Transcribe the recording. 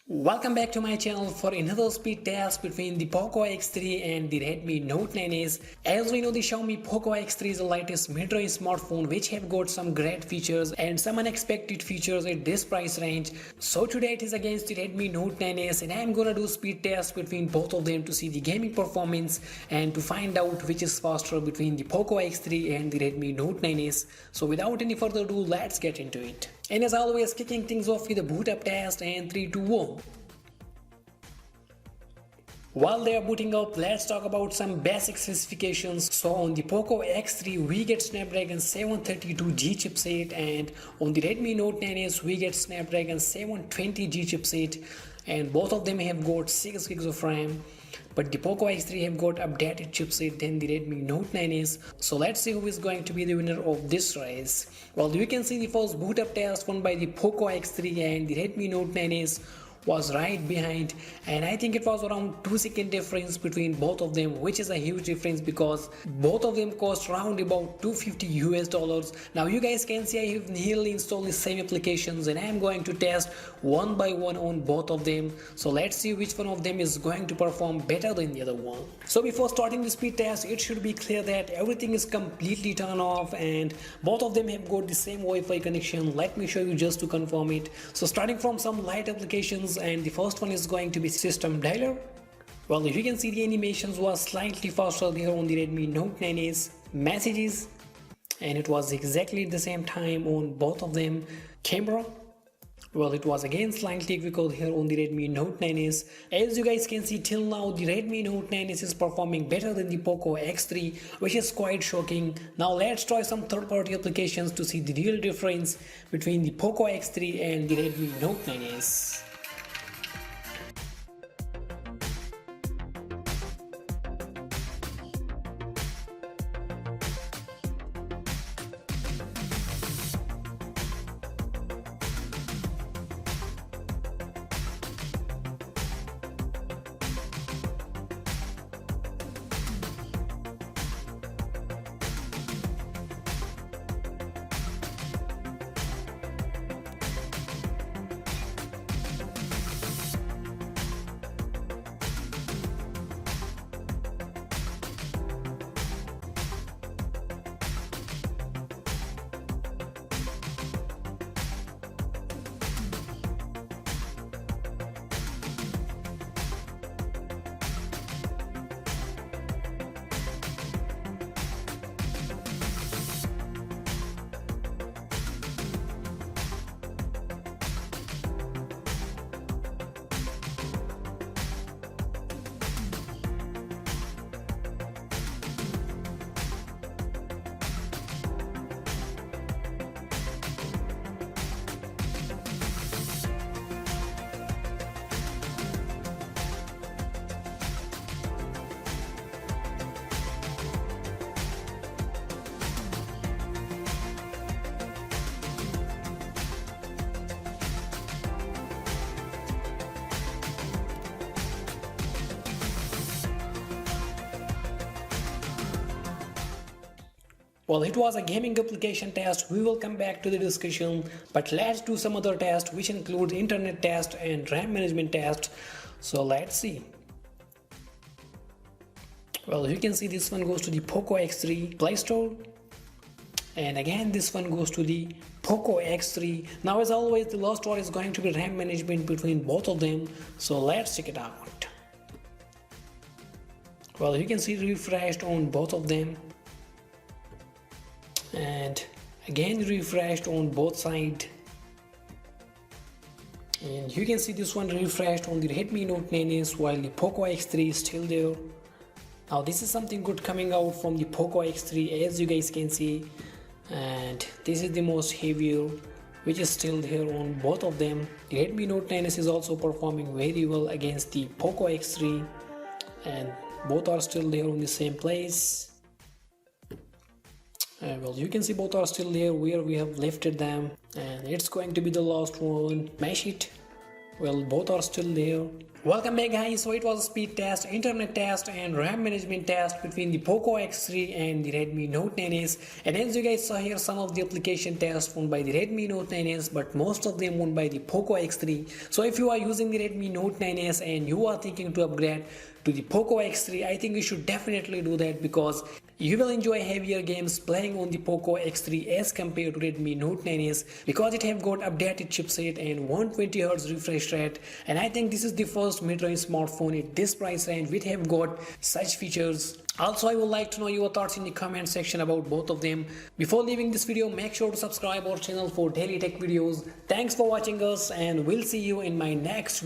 Welcome back to my channel for another speed test between the Poco X3 and the Redmi Note 9s. As we know, the Xiaomi Poco X3 is the latest mid-range smartphone which have got some great features and some unexpected features at this price range. So today it is against the Redmi Note 9s and I am gonna do speed test between both of them to see the gaming performance and to find out which is faster between the Poco X3 and the Redmi Note 9s. So without any further ado, let's get into it. And as always, kicking things off with a boot up test and 3, 2, 1. While they are booting up, let's talk about some basic specifications. So on the Poco X3 we get Snapdragon 732G chipset, and on the Redmi Note 9s we get Snapdragon 720G chipset, and both of them have got 6 gigs of RAM. But the Poco X3 have got updated chipset than the Redmi Note 9s. So let's see who is going to be the winner of this race. Well, you can see the first boot up test won by the Poco X3, and the Redmi Note 9s was right behind, and I think it was around 2-second difference between both of them, which is a huge difference because both of them cost around about $250. Now you guys can see I have nearly installed the same applications and I am going to test one by one on both of them. So let's see which one of them is going to perform better than the other one. So before starting the speed test, it should be clear that everything is completely turned off and both of them have got the same Wi-Fi connection. Let me show you just to confirm it. So starting from some light applications, and the first one is going to be system dialer. Well, if you can see, the animations was slightly faster here on the Redmi Note 9s. Messages, and it was exactly at the same time on both of them. Camera, well, it was again slightly quicker here on the Redmi Note 9s. As you guys can see, till now the Redmi Note 9s is performing better than the Poco X3, which is quite shocking. Now let's try some third-party applications to see the real difference between the Poco X3 and the Redmi Note 9s. Well, it was a gaming application test. We will come back to the discussion, but let's do some other tests which include internet test and RAM management test. So let's see. Well, you can see this one goes to the Poco X3 Play Store, and again this one goes to the Poco X3. Now as always, the last one is going to be RAM management between both of them. So let's check it out. Well, you can see refreshed on both of them, and again refreshed on both sides, and you can see this one refreshed on the Redmi Note 9s while the Poco X3 is still there. Now this is something good coming out from the Poco X3, as you guys can see, and this is the most heavier, which is still there on both of them. The Redmi Note 9s is also performing very well against the Poco X3, and both are still there on the same place. Well, you can see both are still there where we have lifted them, and it's going to be the last one. Mesh it. Well, both are still there. Welcome back guys. So it was a speed test, internet test and RAM management test between the Poco X3 and the Redmi Note 9s. And as you guys saw here, some of the application tests won by the Redmi Note 9s, but most of them won by the Poco X3. So if you are using the Redmi Note 9s and you are thinking to upgrade to the Poco X3, I think you should definitely do that because you will enjoy heavier games playing on the Poco X3 as compared to Redmi Note 9s because it have got updated chipset and 120Hz refresh rate, and I think this is the first mid-range smartphone at this price range which have got such features. Also, I would like to know your thoughts in the comment section about both of them. Before leaving this video, make sure to subscribe our channel for daily tech videos. Thanks for watching us and we'll see you in my next video.